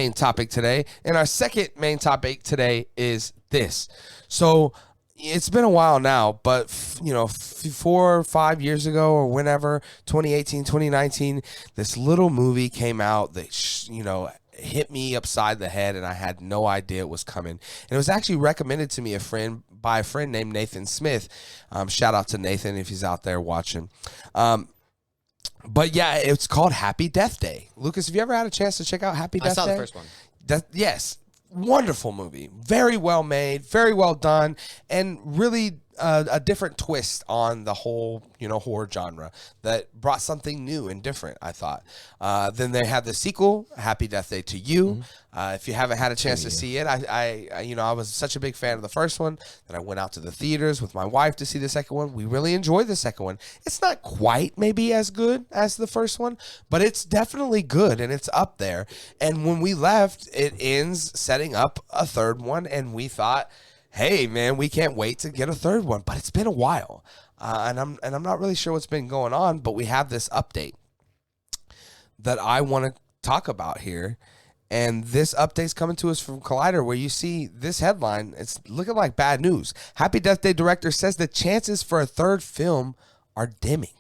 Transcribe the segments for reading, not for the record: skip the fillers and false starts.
main topic today. And our second main topic today is this. So it's been a while now, but 4 or 5 years ago or whenever, 2018, 2019, this little movie came out that, hit me upside the head, and I had no idea it was coming. And it was actually recommended to me by a friend named Nathan Smith. Shout out to Nathan if he's out there watching. But yeah, it's called Happy Death Day. Lucas, have you ever had a chance to check out Happy Death Day? I saw the first one. Yes. Wonderful movie. Very well made, very well done, and really a different twist on the whole, horror genre that brought something new and different, I thought. Then they had the sequel, Happy Death Day to You. If you haven't had a chance to see it, I was such a big fan of the first one that I went out to the theaters with my wife to see the second one. We really enjoyed the second one. It's not quite maybe as good as the first one, but it's definitely good, and it's up there. And when we left, it ends setting up a third one, and we thought, hey, man, we can't wait to get a third one. But it's been a while, and I'm not really sure what's been going on, but we have this update that I want to talk about here. And this update's coming to us from Collider, where you see this headline. It's looking like bad news. Happy Death Day director says the chances for a third film are dimming.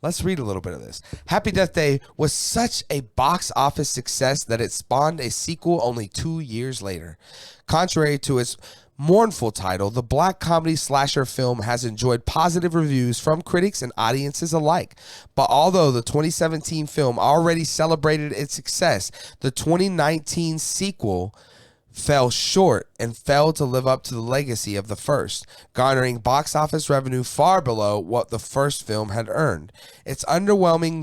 Let's read a little bit of this. Happy Death Day was such a box office success that it spawned a sequel only 2 years later. Contrary to its mournful title, the black comedy slasher film has enjoyed positive reviews from critics and audiences alike. But although the 2017 film already celebrated its success, the 2019 sequel fell short and failed to live up to the legacy of the first, garnering box office revenue far below what the first film had earned. Its underwhelming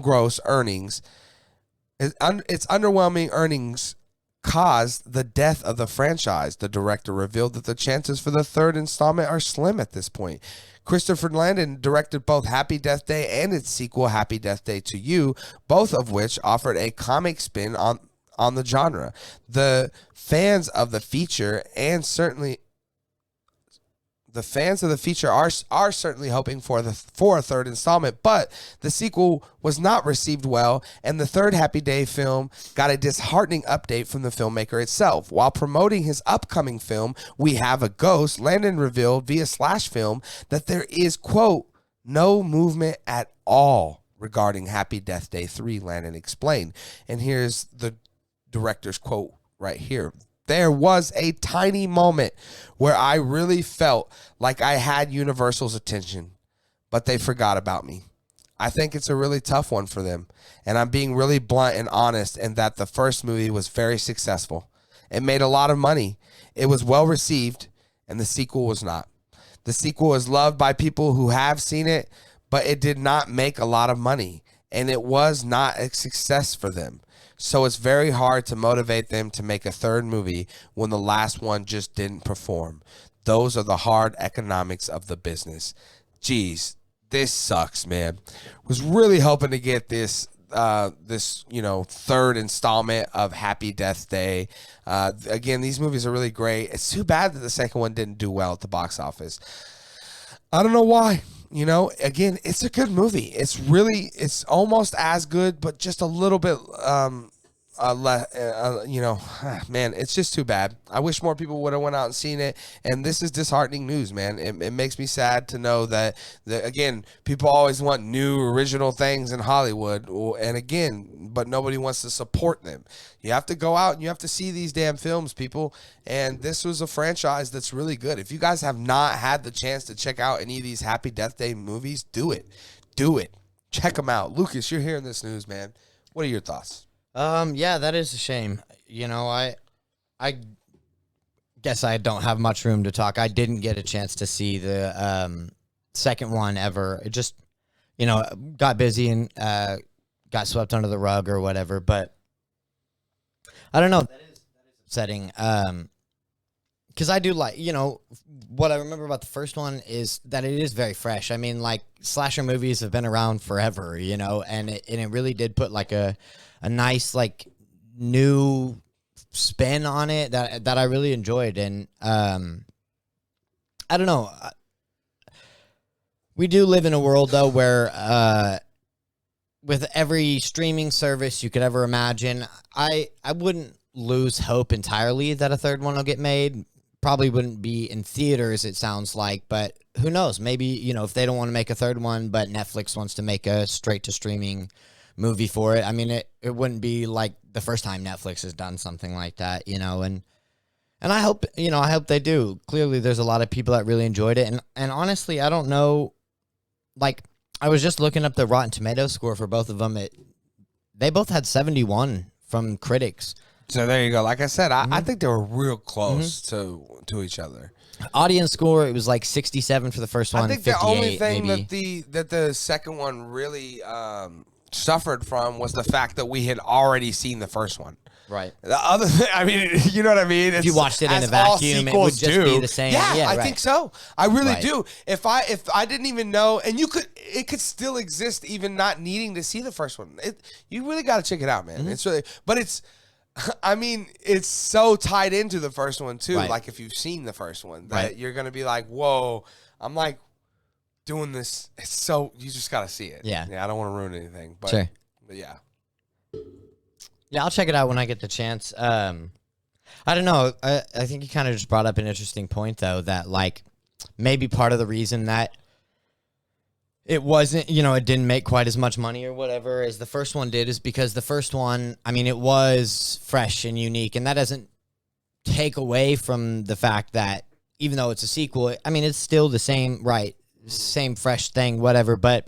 earnings caused the death of the franchise. The director revealed that the chances for the third installment are slim at this point. Christopher Landon directed both Happy Death Day and its sequel, Happy Death Day to You, both of which offered a comic spin on the genre. The fans of the feature are certainly hoping for a third installment, but the sequel was not received well, and the third Happy Day film got a disheartening update from the filmmaker itself. While promoting his upcoming film, We Have a Ghost, Landon revealed via Slash Film that there is, quote, no movement at all regarding Happy Death Day 3, Landon explained. And here's the director's quote right here. There was a tiny moment where I really felt like I had Universal's attention, but they forgot about me. I think it's a really tough one for them, and I'm being really blunt and honest in that the first movie was very successful. It made a lot of money. It was well received, and the sequel was not. The sequel is loved by people who have seen it, but it did not make a lot of money, and it was not a success for them. So it's very hard to motivate them to make a third movie when the last one just didn't perform. Those are the hard economics of the business. Geez, this sucks, man. Was really hoping to get this third installment of Happy Death Day. Again, these movies are really great. It's too bad that the second one didn't do well at the box office. I don't know why. Again, it's a good movie. It's almost as good, but just a little bit man, it's just too bad. I wish more people would have went out and seen it, and this is disheartening news, man. It makes me sad to know that again, people always want new original things in Hollywood, but nobody wants to support them. You have to go out and you have to see these damn films, people, and this was a franchise that's really good. If you guys have not had the chance to check out any of these Happy Death Day movies, do it. Check them out. Lucas, you're hearing this news, man. What are your thoughts? Yeah, that is a shame. I guess I don't have much room to talk. I didn't get a chance to see the second one ever. It just, got busy and got swept under the rug or whatever. But I don't know. That is upsetting. Because I do like, what I remember about the first one is that it is very fresh. I mean, like, slasher movies have been around forever, and it really did put like a nice, like, new spin on it that I really enjoyed. And I don't know. We do live in a world, though, where with every streaming service you could ever imagine, I wouldn't lose hope entirely that a third one will get made. Probably wouldn't be in theaters, it sounds like, but who knows? Maybe, you know, if they don't want to make a third one, but Netflix wants to make a straight-to-streaming movie for it, I mean, it wouldn't be like the first time Netflix has done something like that, you know, and I hope, you know, I hope they do. Clearly, there's a lot of people that really enjoyed it, and honestly, I don't know, like, I was just looking up the Rotten Tomatoes score for both of them. They both had 71 from critics. So there you go. Like I said, I think they were real close to each other. Audience score, it was like 67 for the first one. I think 58, the only thing maybe. that the second one really suffered from was the fact that we had already seen the first one. Right. The other thing, I mean, you know what I mean? If you watched it in a vacuum, it would just be the same. Yeah, I right. think so. I really do. If I didn't even know, and it could still exist even not needing to see the first one. You really got to check it out, man. It's really, but it's, I mean, it's so tied into the first one too. Right. Like if you've seen the first one, that you're gonna be like, whoa. I'm like doing this. It's so you just got to see it. Yeah. I don't want to ruin anything, but, sure. but yeah. Yeah, I'll check it out when I get the chance. I don't know. I think you kind of just brought up an interesting point, though, that, like, maybe part of the reason that it wasn't, you know, it didn't make quite as much money or whatever as the first one did is because the first one, I mean, it was fresh and unique, and that doesn't take away from the fact that even though it's a sequel, I mean, it's still the same, right, same fresh thing, whatever, but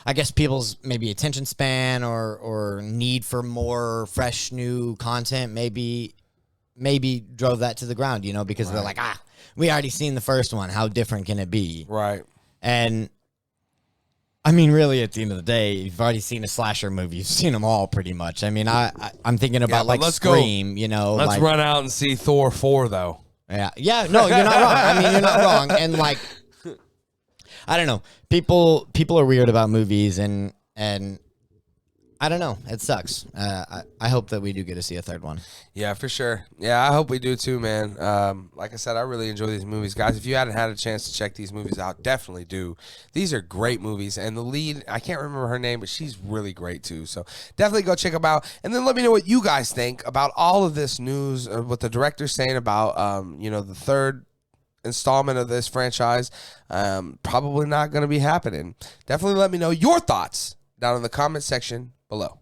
I guess people's maybe attention span or need for more fresh new content maybe drove that to the ground, you know, because they're like, we already seen the first one. How different can it be? Right. And I mean, really, at the end of the day, you've already seen a slasher movie. You've seen them all pretty much. I mean, I'm thinking about like Scream, you know. Let's like, run out and see Thor 4, though. Yeah, no, you're not wrong. I mean, you're not wrong. And like, I don't know. People are weird about movies, and I don't know. It sucks. I hope that we do get to see a third one. Yeah, for sure. Yeah, I hope we do too, man. Like I said, I really enjoy these movies. Guys, if you hadn't had a chance to check these movies out, definitely do. These are great movies, and the lead, I can't remember her name, but she's really great too. So definitely go check them out, and then let me know what you guys think about all of this news, what the director's saying about, you know, the third installment of this franchise. Probably not going to be happening. Definitely let me know your thoughts down in the comment section below.